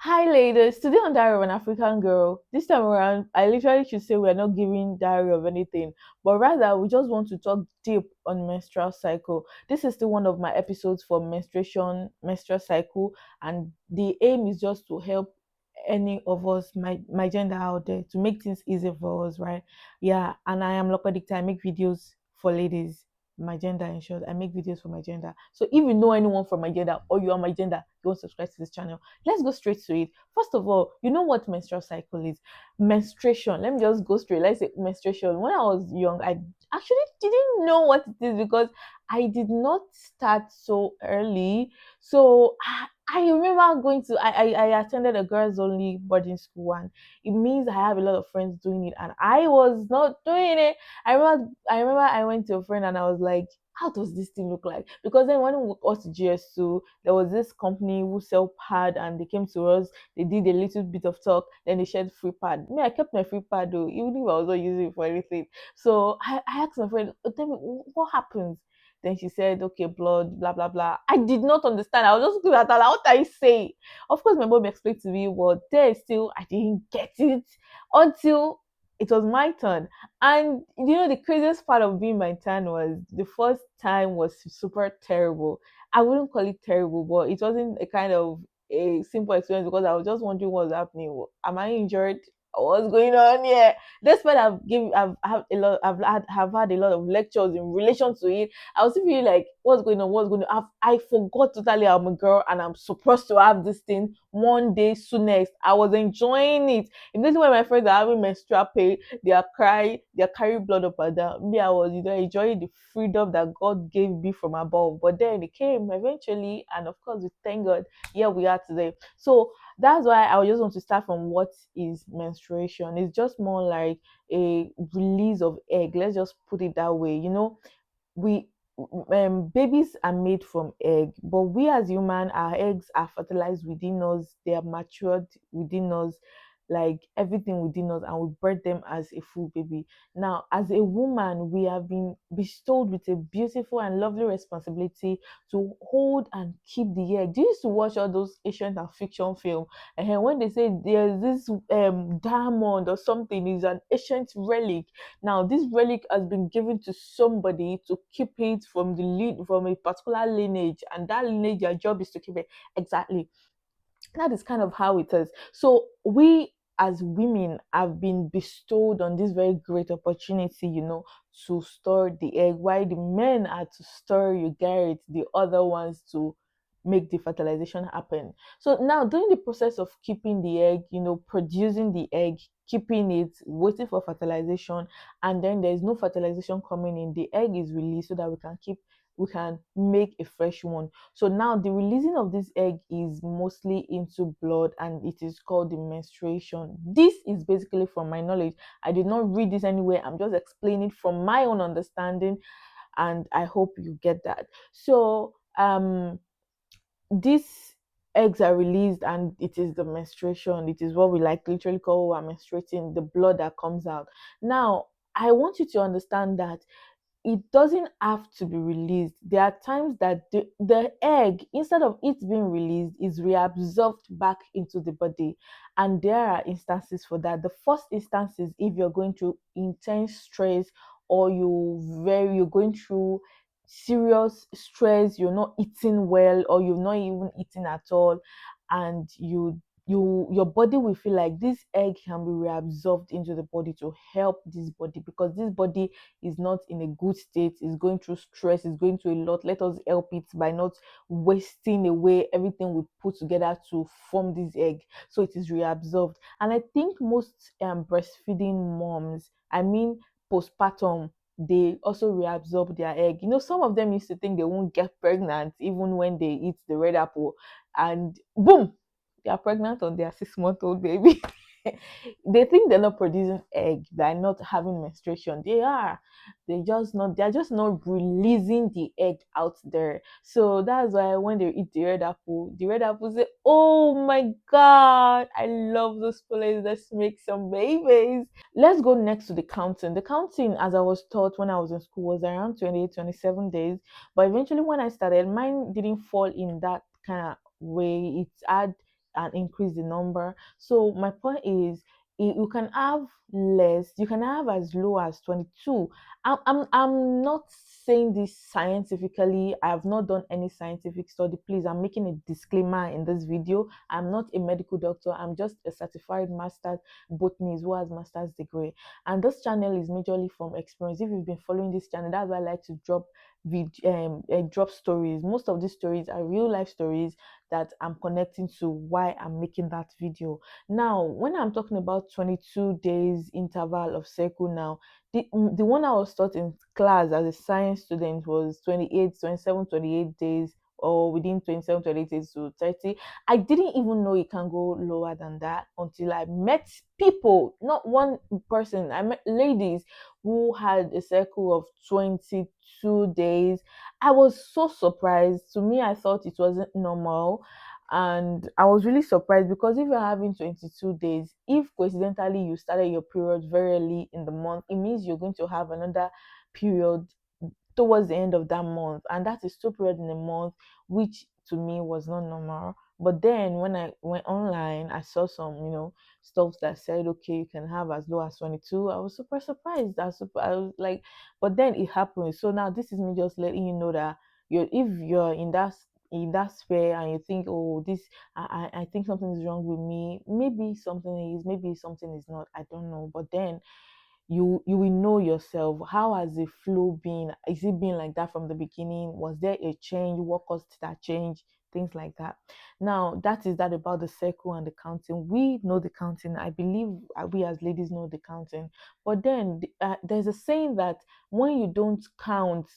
Hi, ladies. Today on Diary of an African Girl, this time around, I literally should say we're not giving diary of anything, but rather we just want to talk deep on menstrual cycle. This is still one of my episodes for menstruation, menstrual cycle, and the aim is just to help any of us, my gender out there, to make things easier for us, right? Yeah, and I am Lope Dicta. I make videos for ladies. My gender in short, I make videos for my gender. So if you know anyone from my gender or you are my gender, don't subscribe to this channel. Let's go straight to it. First of all, you know what menstrual cycle is? Menstruation. Let me just go straight. Let's say menstruation. When I was young, I actually didn't know what it is because I did not start so early. So I remember going to I attended a girls only boarding school, and it means I have a lot of friends doing it and I was not doing it. I remember I went to a friend and I was like, how does this thing look like? Because then when we got to GS2, there was this company who sell pad and they came to us, they did a little bit of talk, then they shared free pad. Me, I kept my free pad though, even if I was not using it for anything. So I asked my friend, "Oh, tell me what happens." Then she said, okay, blood, blah, blah, blah. I did not understand. I was just looking at her, like, what are you saying? Of course, my mom explained to me, but there still, I didn't get it until it was my turn. And the craziest part of being my turn was the first time was super terrible. I wouldn't call it terrible, but it wasn't a kind of a simple experience because I was just wondering what was happening. Am I injured? What's going on here? Despite I've had a lot, have had a lot of lectures in relation to it. I was feeling like, what's going on? What's going on? I forgot totally I'm a girl and I'm supposed to have this thing one day soon next. I was enjoying it. Immediately when my friends are having menstrual pain, they are carrying blood up and down. Me, I was, enjoying the freedom that God gave me from above. But then it came eventually, and of course, we thank God, here we are today. So that's why I just want to start from what is menstruation. It's just more like a release of egg. Let's just put it that way. We babies are made from egg, but we as human, our eggs are fertilized within us, they are matured within us, like everything within us, and we birth them as a full baby. Now, as a woman, we have been bestowed with a beautiful and lovely responsibility to hold and keep the egg. Do you used to watch all those ancient and fiction film, and when they say there's this diamond or something is an ancient relic? Now, this relic has been given to somebody to keep it from the lead from a particular lineage, and that lineage, their job is to keep it. Exactly. That is kind of how it is. So we as women have been bestowed on this very great opportunity, to store the egg, while the men are to store, you get it, the other ones to make the fertilization happen. So now during the process of keeping the egg, producing the egg, keeping it, waiting for fertilization, and then there's no fertilization coming in, the egg is released so that we can make a fresh one. So now the releasing of this egg is mostly into blood and it is called the menstruation. This is basically from my knowledge. I did not read this anywhere. I'm just explaining from my own understanding, and I hope you get that. So these eggs are released and it is the menstruation. It is what we like literally call we're menstruating, the blood that comes out. Now, I want you to understand that it doesn't have to be released. There are times that the egg, instead of it being released, is reabsorbed back into the body. And there are instances for that. The first instance is if you're going through intense stress, or you're going through serious stress, you're not eating well, or you're not even eating at all, and your body will feel like this egg can be reabsorbed into the body to help this body, because this body is not in a good state, is going through stress, is going through a lot. Let us help it by not wasting away everything we put together to form this egg, so it is reabsorbed. And I think most breastfeeding moms, I mean postpartum, they also reabsorb their egg. Some of them used to think they won't get pregnant even when they eat the red apple, and boom, they are pregnant on their 6-month-old baby. They think they're not producing egg by not having menstruation. They are. They're just not releasing the egg out there. So that's why when they eat the red apple say, oh my god, I love those place. Let's make some babies. Let's go next to the counting. The counting, as I was taught when I was in school, was around 28, 27 days. But eventually when I started, mine didn't fall in that kind of way. It had and increase the number. So my point is, you can have less, you can have as low as 22. I'm not saying this scientifically. I have not done any scientific study. Please, I'm making a disclaimer in this video. I'm not a medical doctor. I'm just a certified master botanist who has master's degree. And this channel is majorly from experience. If you've been following this channel, that's why I like to drop stories. Most of these stories are real life stories that I'm connecting to why I'm making that video. Now, when I'm talking about 22 days interval of cycle now, the one I was taught in class as a science student was 28, 27, 28 days, or within 27, 28 days to 30. I didn't even know it can go lower than that until I met people, not one person. I met ladies who had a cycle of 22 days. I was so surprised. To me, I thought it wasn't normal. And I was really surprised because if you're having 22 days, if coincidentally you started your period very early in the month, it means you're going to have another period towards the end of that month, and that is two periods in a month, which to me was not normal. But then when I went online, I saw some, stuff that said, okay, you can have as low as 22. I was super surprised. I was like, but then it happened. So now this is me just letting you know that if you're in that sphere and you think, oh, this, I think something is wrong with me. Maybe something is, maybe something is not. I don't know. But then you will know yourself. How has the flow been? Is it been like that from the beginning? Was there a change? What caused that change? Things like that. Now, that is that about the circle and the counting. We know the counting. I believe we as ladies know the counting. But then there's a saying that when you don't count,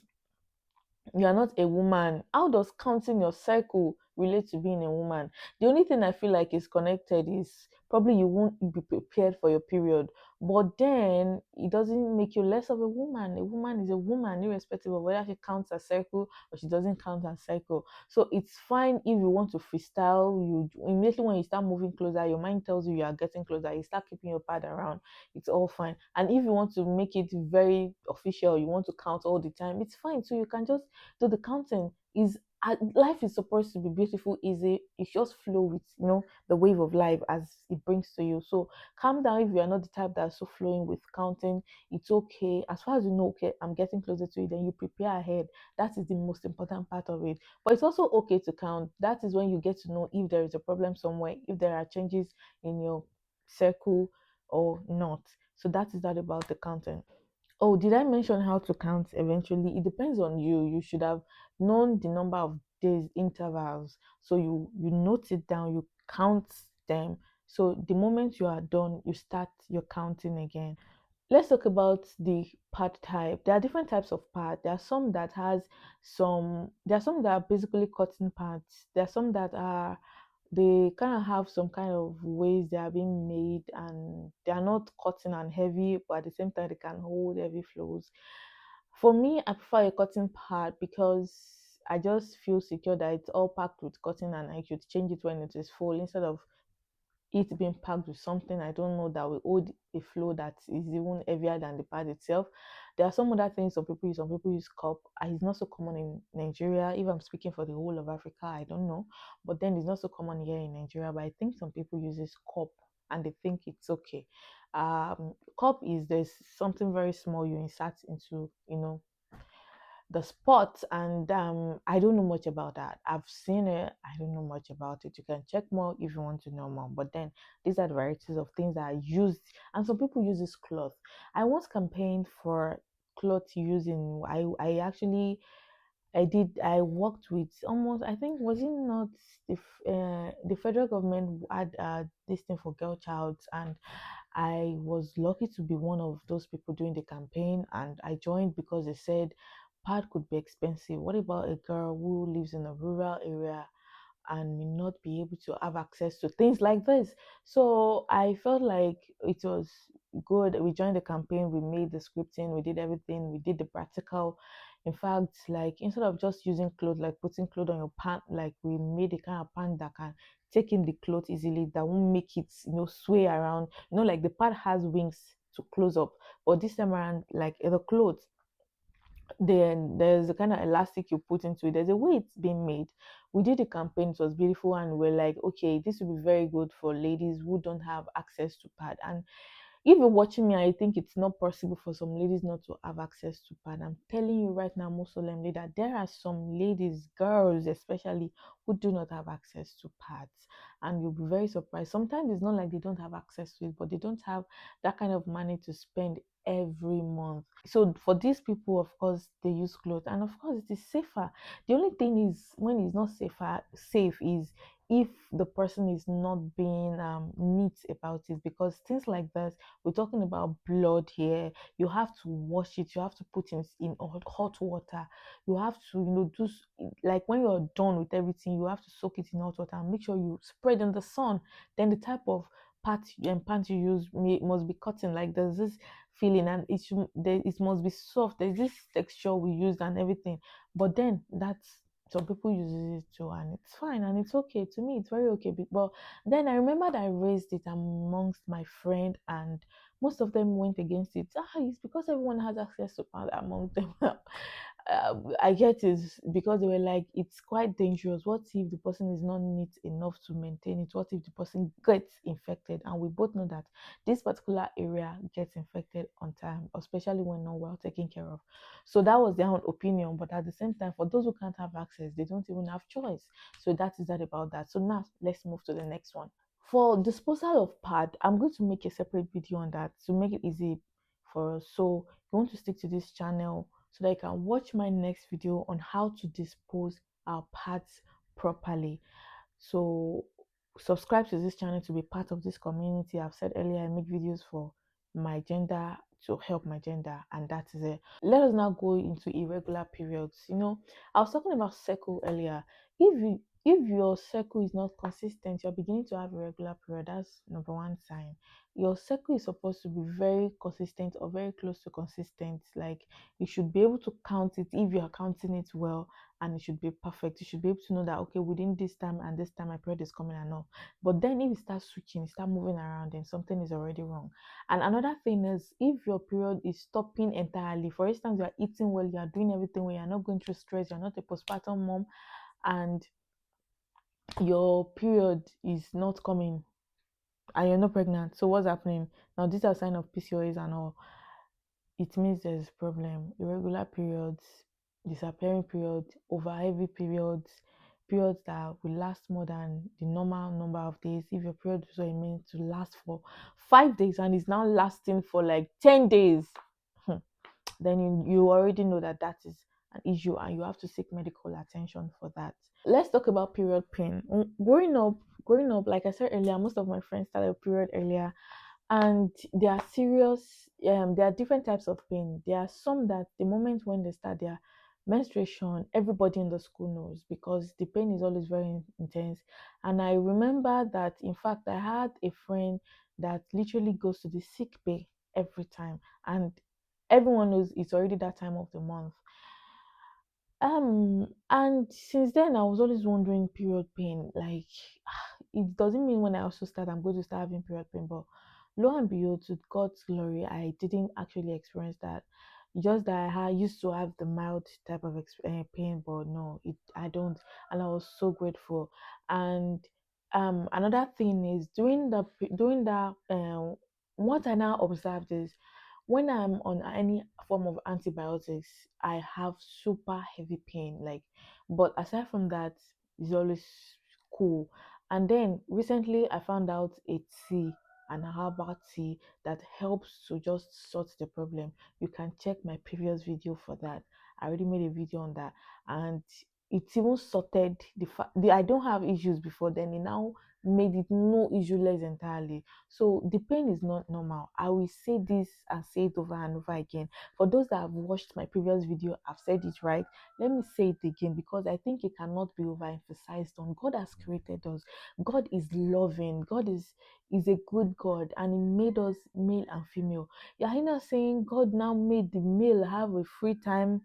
you are not a woman. How does counting your cycle relate to being a woman? The only thing I feel like is connected is probably you won't be prepared for your period, but then it doesn't make you less of a woman. A woman is a woman, irrespective of whether she counts her cycle or she doesn't count her cycle. So it's fine if you want to freestyle. You immediately when you start moving closer, your mind tells you you are getting closer. You start keeping your pad around. It's all fine. And if you want to make it very official, you want to count all the time. It's fine. So you can just so the counting is life is supposed to be beautiful, easy. You just flow with the wave of life as it brings to you. So calm down if you are not the type that's so flowing with counting. It's okay. As far as you know, okay, I'm getting closer to it, then you prepare ahead. That is the most important part of it. But it's also okay to count. That is when you get to know if there is a problem somewhere, if there are changes in your circle or not. So that is that about the counting. Oh, did I mention how to count eventually? It depends on you. You should have known the number of days intervals. So you note it down, you count them. So the moment you are done, you start your counting again. Let's talk about the pad type. There are different types of pad. There are some that are basically cotton pads. There are some that are they kind of have some kind of ways they are being made, and they are not cotton and heavy, but at the same time they can hold heavy flows. For me, I prefer a cotton pad because I just feel secure that it's all packed with cotton and I should change it when it is full instead of it being packed with something I don't know that will hold a flow that is even heavier than the pad itself. There are some other things some people use. Some people use cup. It's not so common in Nigeria. If I'm speaking for the whole of Africa, I don't know. But then it's not so common here in Nigeria. But I think some people use this cup and they think it's okay. Cup is there's something very small you insert into, the spot, and I don't know much about that. I've seen it. I don't know much about it. You can check more if you want to know more, but then these are the varieties of things that are used, and some people use this cloth. I once campaigned for cloth using. I worked with almost, I think, was it not the federal government had this thing for girl childs, and I was lucky to be one of those people doing the campaign, and I joined because they said pad could be expensive. What about a girl who lives in a rural area and may not be able to have access to things like this? So I felt like it was good. We joined the campaign, we made the scripting, we did everything, we did the practical. In fact, like instead of just using clothes, like putting clothes on your pant, like we made a kind of pant that can take in the clothes easily, that won't make it, sway around. Like the pad has wings to close up, but this time around, like the clothes then there's a kind of elastic you put into it. There's a way it's being made. We did a campaign, it was beautiful, and we're like, okay, this would be very good for ladies who don't have access to pad. And if you're watching me, I think it's not possible for some ladies not to have access to pad. I'm telling you right now, most solemnly, that there are some ladies, girls especially, who do not have access to pads. And you'll be very surprised. Sometimes it's not like they don't have access to it, but they don't have that kind of money to spend every month. So for these people, of course, they use clothes, and of course, it is safer. The only thing is, when it's not safe is if the person is not being neat about it, because things like this, we're talking about blood here. You have to wash it, you have to put in hot water, you have to, like when you're done with everything, you have to soak it in hot water and make sure you spread in the sun. Then the type of pants you use must be cotton. Like there's this feeling, and it must be soft. There's this texture we use and everything. But then that's, some people use it too, and it's fine and it's okay. To me, it's very okay. But then I remember that I raised it amongst my friend, and most of them went against it. It's because everyone has access to powder among them. I get it, because they were like, it's quite dangerous. What if the person is not neat enough to maintain it? What if the person gets infected? And we both know that this particular area gets infected on time, especially when not well taken care of. So that was their own opinion. But at the same time, for those who can't have access, they don't even have choice. So that is that about that. So now let's move to the next one. For disposal of pad, I'm going to make a separate video on that to make it easy for us. So you want to stick to this channel so that you can watch my next video on how to dispose our pads properly. So subscribe to this channel to be part of this community. I've said earlier, I make videos for my gender, to help my gender, and that is it. Let us now go into irregular periods. I was talking about cycle earlier. If your cycle is not consistent, you're beginning to have irregular period. That's number one sign. Your cycle is supposed to be very consistent or very close to consistent. Like, you should be able to count it if you are counting it well, and it should be perfect. You should be able to know that, okay, within this time and this time my period is coming and all. But then if it starts switching, it start moving around, then something is already wrong. And another thing is, if your period is stopping entirely, for instance, you are eating well, you are doing everything well, you are not going through stress, you're not a postpartum mom, and your period is not coming, and you're not pregnant, so what's happening now? These are signs of PCOS and all. It means there's a problem. Irregular periods, disappearing periods, over heavy periods, periods that will last more than the normal number of days. If your period is meant to last for 5 days and is now lasting for like 10 days, then you already know that that is an issue, and you have to seek medical attention for that. Let's talk about period pain. Growing up, like I said earlier, most of my friends started period earlier, and they are serious. There are different types of pain. There are some that the moment when they start their menstruation, everybody in the school knows, because the pain is always very intense. And I remember that, in fact, I had a friend that literally goes to the sick bay every time, and everyone knows it's already that time of the month. And since then, I was always wondering, period pain, like, it doesn't mean when I also start, I'm going to start having period pain. But lo and behold, to God's glory, I didn't actually experience that. Just that used to have the mild type of pain, but no, I don't, and I was so grateful. And another thing is, during that what I now observed is, when I'm on any form of antibiotics, I have super heavy pain. Like, but aside from that, it's always cool. And then recently, I found out a tea, an herbal tea, that helps to just sort the problem. You can check my previous video for that. I already made a video on that, and it even sorted the fact the I don't have issues before then. It now made it no issue less entirely. So the pain is not normal. I will say this and say it over and over again. For those that have watched my previous video, I've said it right. Let me say it again, because I think it cannot be overemphasized on. God has created us. God is loving. God is a good God, and He made us male and female. You're not saying God now made the male have a free time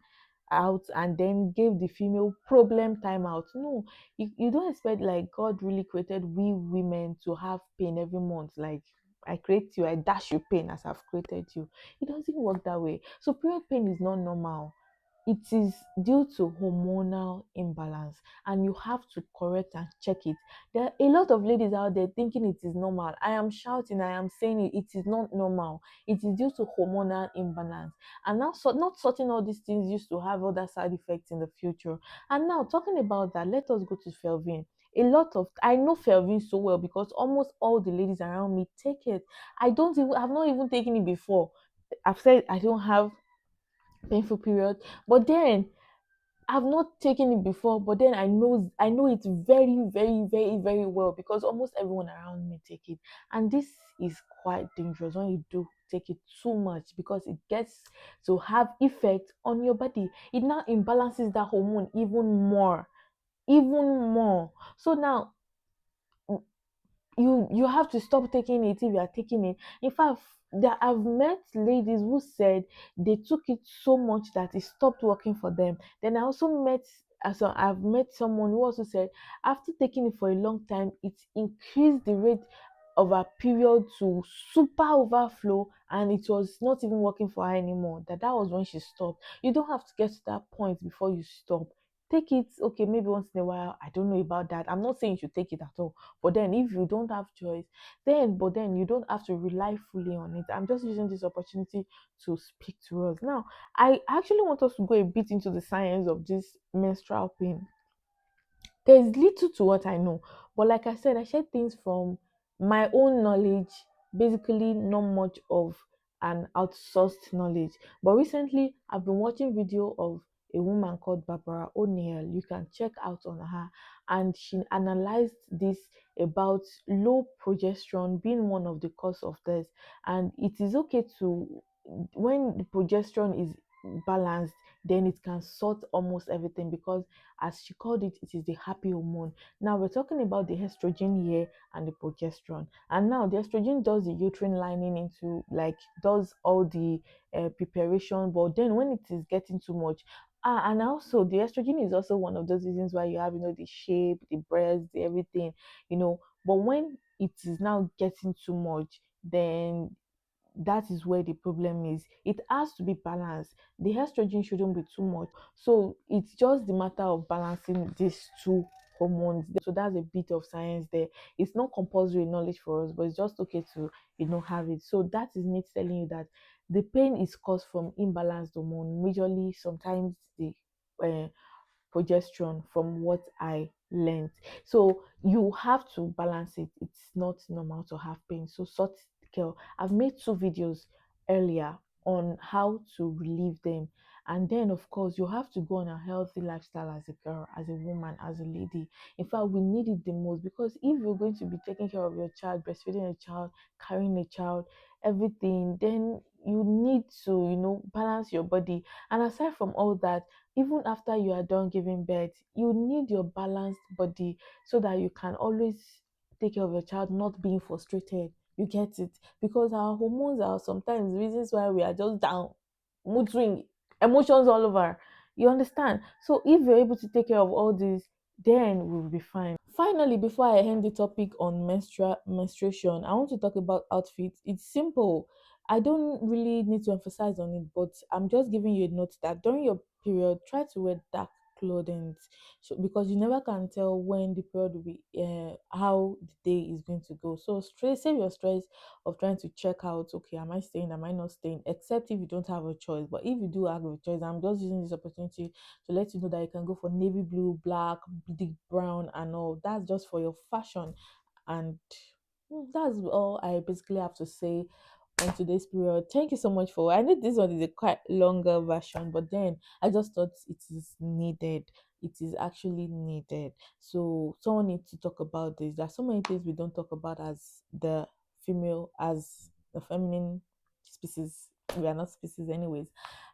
out and then gave the female problem time out. No, you don't expect, like, God really created we women to have pain every month. Like, I create you, I dash you pain as I've created you. It doesn't work that way. So period pain is not normal. it is due to hormonal imbalance, and you have to correct and check it. There are a lot of ladies out there thinking it is normal. I am shouting, I am saying it, it is not normal. It is due to hormonal imbalance. And now, so not sorting all these things used to have other side effects in the future. And now, talking about that, let us go to Felvin. A lot of I know Felvin so well because almost all the ladies around me take it. I've not even taken it before. I've said I don't have painful period, but then I've not taken it before, but then I know it very, very, very, very well because almost everyone around me take it. And this is quite dangerous when you do take it too much because it gets to have effect on your body. It now imbalances that hormone even more. Even more. So now you have to stop taking it if you are taking it. In fact, I've met ladies who said they took it so much that it stopped working for them. Then I also met so I've met someone who also said after taking it for a long time, it increased the rate of her period to super overflow, and it was not even working for her anymore. That was when she stopped. You don't have to get to that point before you stop. Take it, okay, maybe once in a while. I don't know about that. I'm not saying you should take it at all, but then if you don't have choice, then you don't have to rely fully on it. I'm just using this opportunity to speak to us. Now, I actually want us to go a bit into the science of this menstrual pain. There's little to what I know, but like I said, I share things from my own knowledge, basically not much of an outsourced knowledge. But recently, I've been watching video of a woman called Barbara O'Neill. You can check out on her, and she analyzed this about low progesterone being one of the cause of this, and it is okay to when the progesterone is balanced, then it can sort almost everything because as she called it, it is the happy hormone. Now we're talking about the estrogen here and the progesterone. And now the estrogen does the uterine lining into like does all the preparation, but then when it is getting too much, and also the estrogen is also one of those reasons why you have the shape, the breast, the everything, But when it is now getting too much, then that is where the problem is. It has to be balanced. The estrogen shouldn't be too much. So it's just the matter of balancing these two hormones. So that's a bit of science there. It's not compulsory knowledge for us, but it's just okay to have it. So that is me telling you that the pain is caused from imbalanced hormone. Majorly, sometimes the uh, progesterone from what I learned. So you have to balance it. It's not normal to have pain. So sort girl. I've made two videos earlier on how to relieve them. And then of course you have to go on a healthy lifestyle as a girl, as a woman, as a lady. In fact, we need it the most because if you're going to be taking care of your child, breastfeeding a child, carrying a child, everything, then you need to, balance your body. And aside from all that, even after you are done giving birth, you need your balanced body so that you can always take care of your child, not being frustrated. You get it? Because our hormones are sometimes reasons why we are just down, mood swing, emotions all over. You understand? So if you're able to take care of all this, then we'll be fine. Finally, before I end the topic on menstruation, I want to talk about outfits. It's simple. I don't really need to emphasize on it, but I'm just giving you a note that during your period, try to wear dark clothing, so because you never can tell when the period will be, how the day is going to go. So stress, save your stress of trying to check out. Okay, am I staying? Am I not staying? Except if you don't have a choice. But if you do have a choice, I'm just using this opportunity to let you know that you can go for navy blue, black, deep brown, and all. That's just for your fashion. And that's all I basically have to say on today's period. Thank you so much for. I know this one is a quite longer version, but then I just thought it is needed. It is actually needed. So someone needs to talk about this. There are so many things we don't talk about as the female, as the feminine species. We are not species, anyways.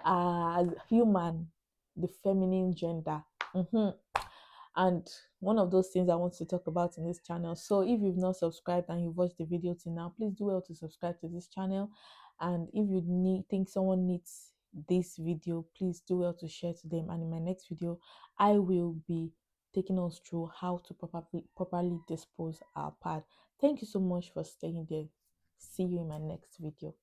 As human, the feminine gender. And one of those things I want to talk about in this channel. So if you've not subscribed and you've watched the video till now, please do well to subscribe to this channel. And if you think someone needs this video, please do well to share to them. And in my next video, I will be taking us through how to properly dispose our pad. Thank you so much for staying there. See you in my next video.